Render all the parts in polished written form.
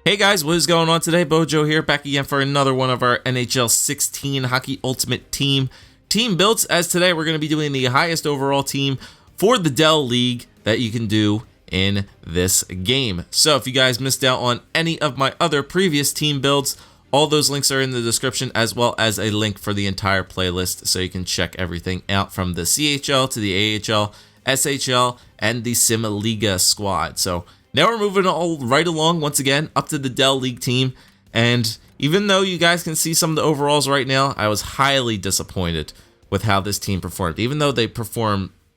Hey guys, what is going on today? Bojo here, back again for another one of our NHL 16 Hockey Ultimate Team builds. As today we're going to be doing the highest overall team for the Dell League that you can do in this game. So if you guys missed out on any of my other previous team builds, all those links are in the description, as well as a link for the entire playlist so you can check everything out from the CHL to the AHL, SHL, and the Sim Liga squad. So now we're moving all right along once again up to the Dell League team, and even though you guys can see some of the overalls right now, I was highly disappointed with how this team performed. Even though they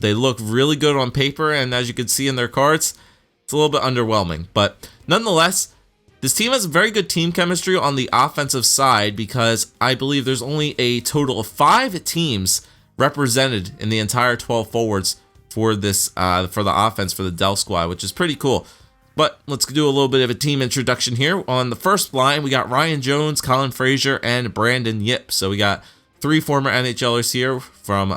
look really good on paper, and as you can see in their cards, it's a little bit underwhelming. But nonetheless, this team has very good team chemistry on the offensive side, because I believe there's only a total of 5 teams represented in the entire 12 forwards for this for the offense for the Dell squad, which is pretty cool. But let's do a little bit of a team introduction here. On the first line, we got Ryan Jones, Colin Fraser, and Brandon Yip. So we got 3 former NHLers here from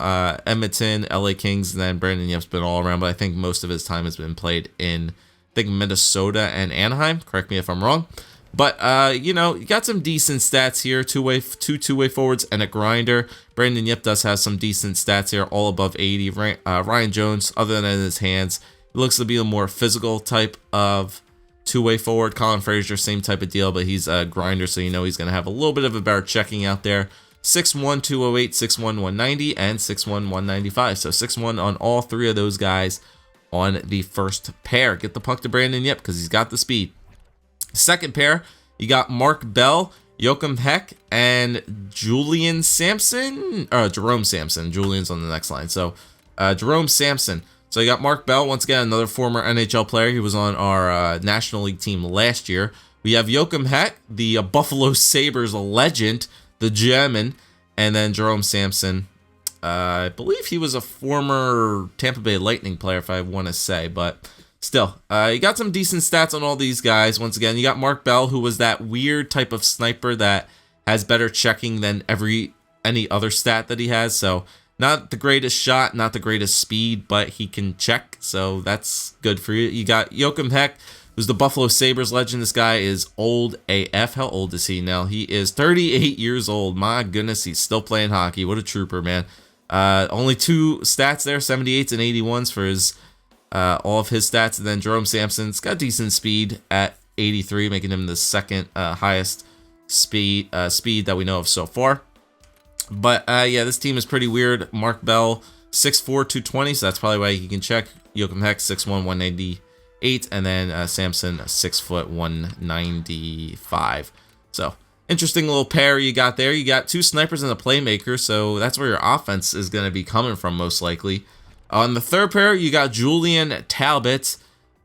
Edmonton, LA Kings, and then Brandon Yip's been all around, but I think most of his time has been played in, I think, Minnesota and Anaheim. Correct me if I'm wrong. But, you got some decent stats here. Two two-way forwards and a grinder. Brandon Yip does have some decent stats here, all above 80. Ryan Jones, other than his hands, looks to be a more physical type of two-way forward. Colin Fraser, same type of deal, but he's a grinder, so he's going to have a little bit of a better checking out there. 6'1", 208, 6'1", 190, and 6'1", 195. So 6'1" on all 3 of those guys on the first pair. Get the puck to Brandon Yip because he's got the speed. Second pair, you got Mark Bell, Joachim Heck, and Jerome Samson. Julian's on the next line. So Jerome Samson. So you got Mark Bell, once again, another former NHL player. He was on our National League team last year. We have Joachim Heck, the Buffalo Sabres legend, the German, and then Jerome Samson. I believe he was a former Tampa Bay Lightning player, if I want to say, but still, you got some decent stats on all these guys. Once again, you got Mark Bell, who was that weird type of sniper that has better checking than any other stat that he has. So not the greatest shot, not the greatest speed, but he can check, so that's good for you. You got Joachim Heck, who's the Buffalo Sabres legend. This guy is old AF. How old is he now? He is 38 years old. My goodness, he's still playing hockey. What a trooper, man. Only 2 stats there, 78s and 81s for his all of his stats. And then Jerome Samson's got decent speed at 83, making him the second highest speed that we know of so far. But yeah, this team is pretty weird. Mark Bell, 6'4", 220, so that's probably why he can check. Joachim Heck, 6'1", 198, and then Samson, 6 foot, 195. So interesting little pair you got there. You got 2 snipers and a playmaker, so that's where your offense is going to be coming from most likely. On the third pair, you got Julian Talbot,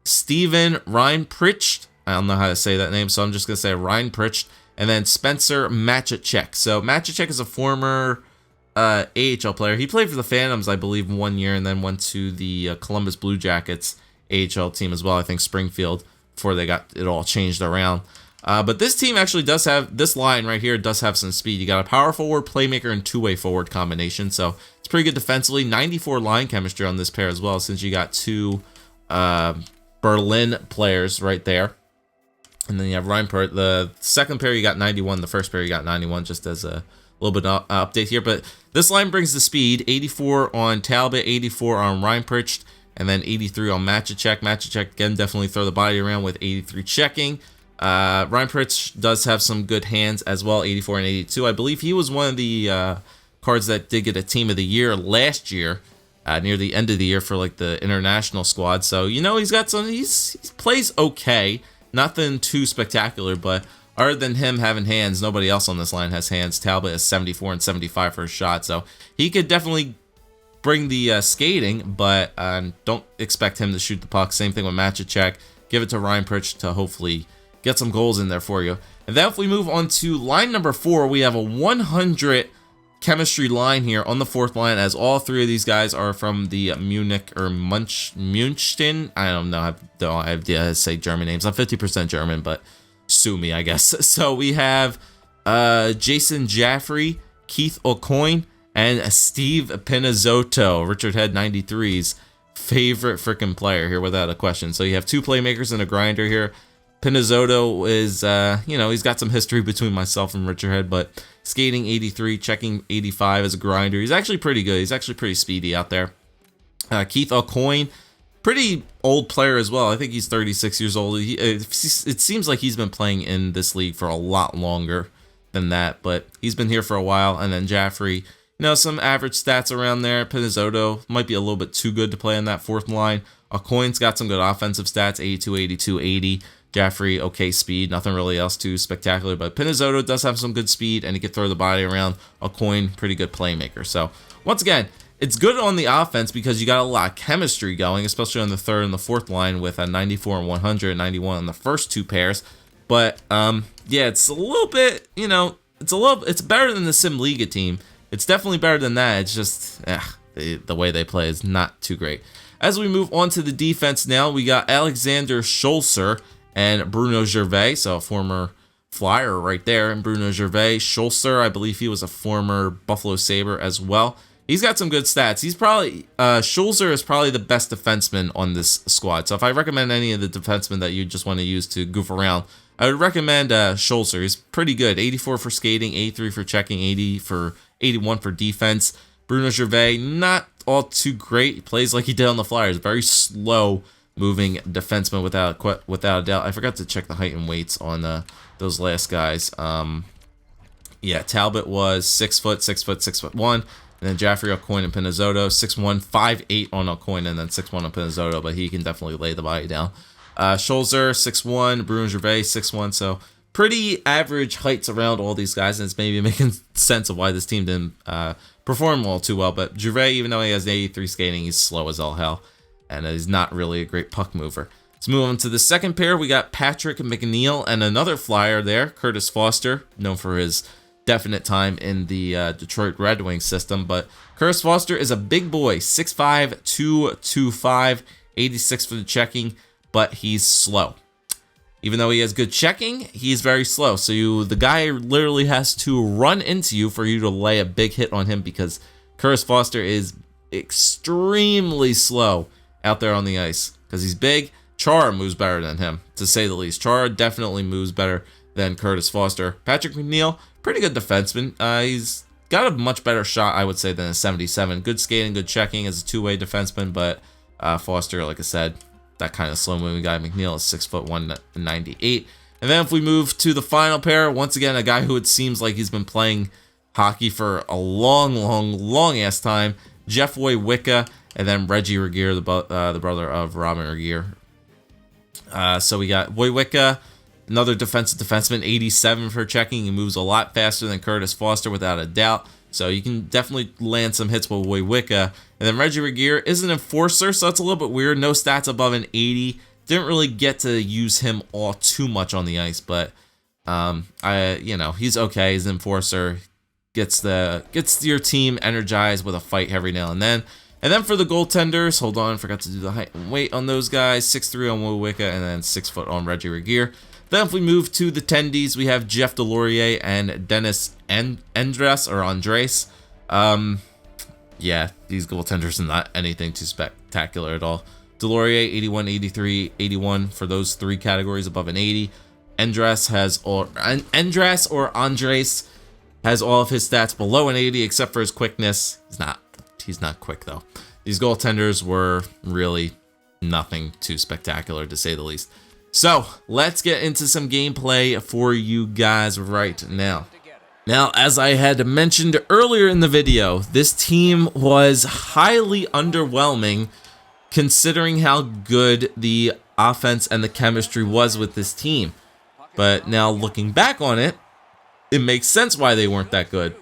Steven Reinprecht. I don't know how to say that name, so I'm just going to say Reinprecht. And then Spencer Matchacek. So Matchacek is a former AHL player. He played for the Phantoms, I believe, 1 year, and then went to the Columbus Blue Jackets AHL team as well. I think Springfield, before they got it all changed around. But this team actually does have, this line right here does have some speed. You got a power forward, playmaker, and 2-way forward combination. So it's pretty good defensively. 94 line chemistry on this pair as well, since you got 2 Berlin players right there. And then you have Reinhardt. The second pair you got 91. The first pair you got 91, just as a little bit of update here. But this line brings the speed. 84 on Talbot, 84 on Reinprecht, and then 83 on Matchacek. Matchacek, again, definitely throw the body around with 83 checking. Reinprecht does have some good hands as well, 84 and 82. I believe he was one of the cards that did get a Team of the Year last year, near the end of the year for like the international squad. So, he's got some, he plays okay. Nothing too spectacular, but other than him having hands, nobody else on this line has hands. Talbot is 74 and 75 for his shot, so he could definitely bring the skating, but don't expect him to shoot the puck. Same thing with Matchacek. Give it to Reinprecht to hopefully get some goals in there for you. And then if we move on to line number 4, we have a 100 chemistry line here on the 4th line, as all 3 of these guys are from the Munich or Munchen. I don't know. I don't have to say German names. I'm 50% German, but sue me, I guess. So we have Jason Jaffrey, Keith O'Coin, and Steve Pinizzotto, Richard Head 93's favorite freaking player here without a question. So you have 2 playmakers and a grinder here. Pinizotto is, he's got some history between myself and Richard, but skating 83, checking 85 as a grinder. He's actually pretty good. He's actually pretty speedy out there. Keith Aucoin, pretty old player as well. I think he's 36 years old. It seems like he's been playing in this league for a lot longer than that, but he's been here for a while. And then Jaffrey, some average stats around there. Pinizotto might be a little bit too good to play on that fourth line. Aucoin's got some good offensive stats, 82, 82, 80. Jaffrey, okay speed, nothing really else too spectacular, but Pinizotto does have some good speed, and he can throw the body around. Aucoin, pretty good playmaker. So, once again, it's good on the offense because you got a lot of chemistry going, especially on the third and the fourth line with a 94 and 100 and 91 on the first two pairs. But, yeah, it's a little bit, it's better than the Sim Liga team. It's definitely better than that. It's just, the way they play is not too great. As we move on to the defense now, we got Alexander Scholzer and Bruno Gervais, so a former Flyer right there. And Bruno Gervais, Scholzer, I believe he was a former Buffalo Sabre as well. He's got some good stats. He's probably, Scholzer is probably the best defenseman on this squad. So if I recommend any of the defensemen that you just want to use to goof around, I would recommend Scholzer. He's pretty good. 84 for skating, 83 for checking, 81 for defense. Bruno Gervais, not all too great. He plays like he did on the Flyers. Very slow moving defenseman without a doubt. I forgot to check the height and weights on those last guys. Yeah, Talbot was 6 foot, 6 foot, 6'1", and then Jaffrey, Aucoin, and Pinizotto 6'1", 5'8" on Aucoin, and then 6'1" on Pinizotto, but he can definitely lay the body down. Scholzer 6'1", Bruno Gervais 6'1", so pretty average heights around all these guys, and it's maybe making sense of why this team didn't perform all too well. But Gervais, even though he has 83 skating, he's slow as all hell, and he's not really a great puck mover. Let's move on to the second pair. We got Patrick McNeil and another Flyer there, Curtis Foster, known for his definite time in the Detroit Red Wings system. But Curtis Foster is a big boy, 6'5", 225, 86 for the checking, but he's slow. Even though he has good checking, he's very slow. So the guy literally has to run into you for you to lay a big hit on him, because Curtis Foster is extremely slow out there on the ice because he's big. Chara moves better than him, to say the least. Chara definitely moves better than Curtis Foster. Patrick McNeil, pretty good defenseman. He's got a much better shot, I would say, than a 77. Good skating, good checking as a two-way defenseman, but Foster, like I said, that kind of slow-moving guy. McNeil is 6'1", 98. And then if we move to the final pair, once again, a guy who it seems like he's been playing hockey for a long-ass time, Jeff Wojcicka, and then Reggie Regier, the brother of Robin Regier. So we got Wojcicka, another defenseman, 87 for checking. He moves a lot faster than Curtis Foster, without a doubt. So you can definitely land some hits with Wojcicka. And then Reggie Regier is an enforcer, so it's a little bit weird. No stats above an 80. Didn't really get to use him all too much on the ice, but he's okay. He's an enforcer. Gets your team energized with a fight every now and then. And then for the goaltenders, hold on, forgot to do the height and weight on those guys. 6'3" on Wojcicka, and then 6 foot on Reggie Regier. Then if we move to the tendies, we have Jeff Delorier and Dennis Andres. Yeah, these goaltenders are not anything too spectacular at all. Delorier, 81, 83, 81 for those three categories above an 80. Andres or Andres has all of his stats below an 80 except for his quickness. He's not quick though. These goaltenders were really nothing too spectacular, to say the least. So let's get into some gameplay for you guys right now. Now, as I had mentioned earlier in the video, this team was highly underwhelming considering how good the offense and the chemistry was with this team. But now looking back on it, it makes sense why they weren't that good.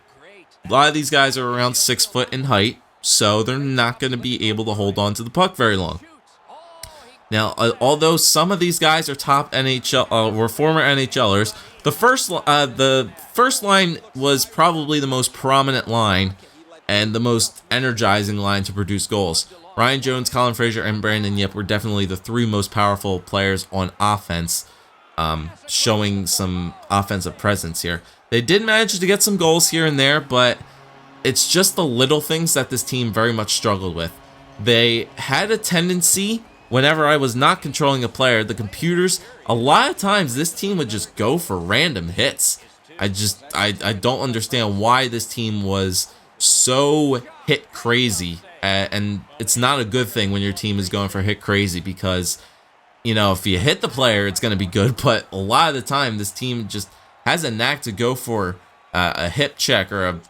A lot of these guys are around 6 foot in height, so they're not going to be able to hold on to the puck very long. Now, although some of these guys are top NHL, were former NHLers, the first line was probably the most prominent line and the most energizing line to produce goals. Ryan Jones, Colin Fraser, and Brandon Yip were definitely the three most powerful players on offense, showing some offensive presence here. They did manage to get some goals here and there, but it's just the little things that this team very much struggled with. They had a tendency, whenever I was not controlling a player, the computers, a lot of times this team would just go for random hits. I don't understand why this team was so hit crazy, and it's not a good thing when your team is going for hit crazy, because you know, if you hit the player, it's going to be good, but a lot of the time this team just has a knack to go for a hip check or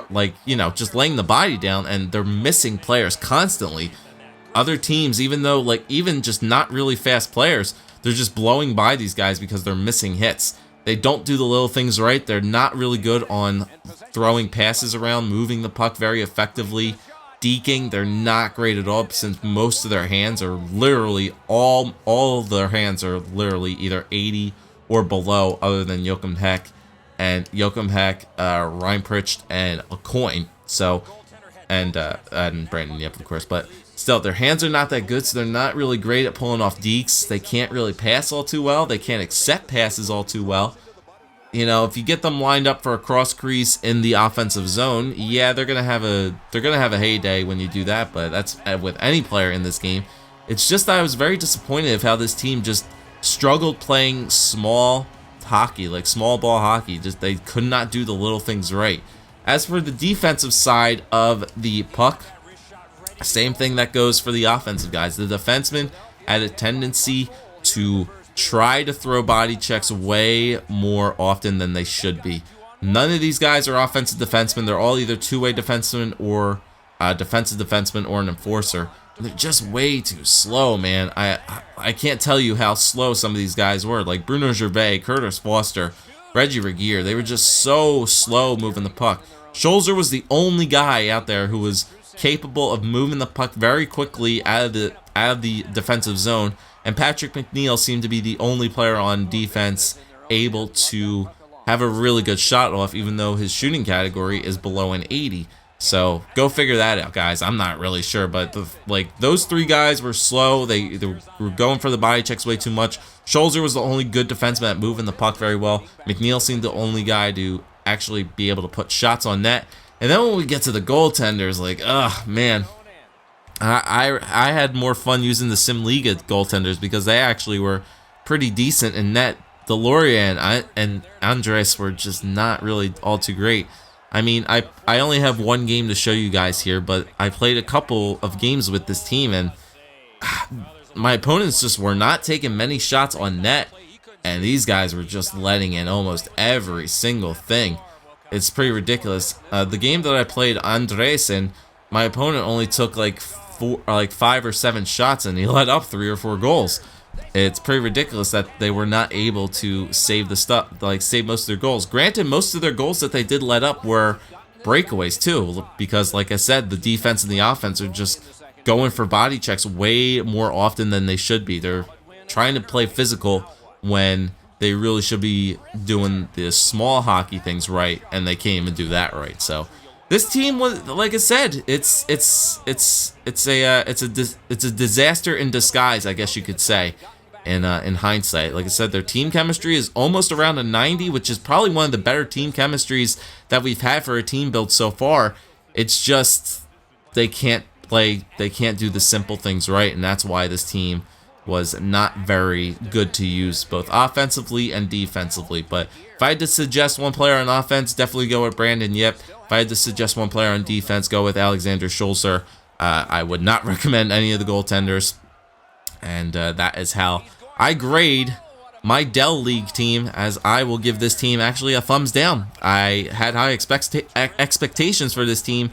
like, you know, just laying the body down, and they're missing players constantly. Other teams, even though, like, even just not really fast players, they're just blowing by these guys because they're missing hits. They don't do the little things right. They're not really good on throwing passes around, moving the puck very effectively. Deking, they're not great at all, since most of their hands are literally, all of their hands are literally either 80 or below, other than Joachim Heck, Reinprecht, and a coin. So, and Brandon Yep, of course, but still, their hands are not that good, so they're not really great at pulling off dekes. They can't really pass all too well. They can't accept passes all too well. You know, if you get them lined up for a cross crease in the offensive zone, yeah, they're gonna have a heyday when you do that. But that's with any player in this game. It's just I was very disappointed of how this team just struggled playing small hockey, like small ball hockey. Just they could not do the little things right. As for the defensive side of the puck, same thing that goes for the offensive guys. The defensemen had a tendency to try to throw body checks way more often than they should be. None of these guys are offensive defensemen. They're all either two-way defensemen or defensive defenseman or an enforcer. They're just way too slow, man. I can't tell you how slow some of these guys were. Like Bruno Gervais, Curtis Foster, Reggie Regier. They were just so slow moving the puck. Scholzer was the only guy out there who was capable of moving the puck very quickly out of the defensive zone. And Patrick McNeil seemed to be the only player on defense able to have a really good shot off, even though his shooting category is below an 80. So go figure that out, guys. I'm not really sure, but those three guys were slow. They were going for the body checks way too much. Scholzer was the only good defenseman at moving the puck very well. McNeil seemed the only guy to actually be able to put shots on net. And then when we get to the goaltenders, like, man. I had more fun using the Sim Liga goaltenders because they actually were pretty decent in net. Delorier and Andres were just not really all too great. I mean, I only have one game to show you guys here, but I played a couple of games with this team, and my opponents just were not taking many shots on net, and these guys were just letting in almost every single thing. It's pretty ridiculous. The game that I played Andres in, my opponent only took like 5 or 7 shots, and he let up 3 or 4 goals. It's pretty ridiculous that they were not able to save most of their goals. Granted, most of their goals that they did let up were breakaways too, because like I said, the defense and the offense are just going for body checks way more often than they should be. They're trying to play physical when they really should be doing the small hockey things right, and they can't even do that right. So this team was, like I said, it's a disaster in disguise, I guess you could say, in hindsight. Like I said, their team chemistry is almost around a 90, which is probably one of the better team chemistries that we've had for a team build so far. It's just they can't do the simple things right, and that's why this team was not very good to use both offensively and defensively. But if I had to suggest one player on offense, definitely go with Brandon Yip. If I had to suggest one player on defense, go with Alexander Scholzer. I would not recommend any of the goaltenders. And that is how I grade my Dell League team, as I will give this team actually a thumbs down. I had high expectations for this team,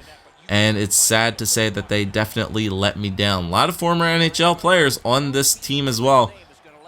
and it's sad to say that they definitely let me down. A lot of former NHL players on this team as well.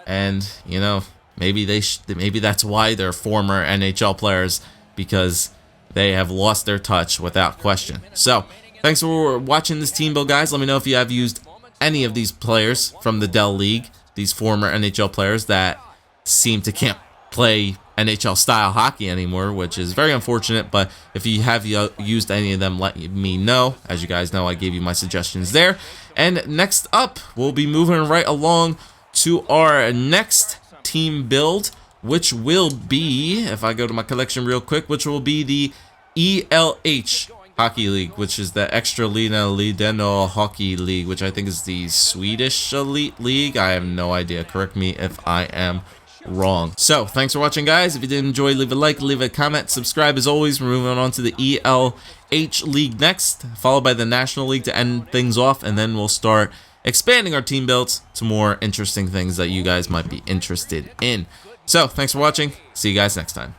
And, you know, maybe that's why they're former NHL players, because they have lost their touch without question. So, thanks for watching this team build, guys. Let me know if you have used any of these players from the Dell League, these former NHL players that seem to can't play NHL style hockey anymore, which is very unfortunate. But if you have used any of them, let me know. As you guys know, I gave you my suggestions there. And next up, we'll be moving right along to our next team build, which will be, if I go to my collection real quick, which will be the ELH Hockey League, which is the Extralina Lideno Hockey League, which I think is the Swedish Elite League. I have no idea. Correct me if I am wrong. So, thanks for watching, guys. If you did enjoy, leave a like, leave a comment, subscribe as always. We're moving on to the ELH League next, followed by the National League to end things off, and then we'll start expanding our team builds to more interesting things that you guys might be interested in. So, thanks for watching. See you guys next time.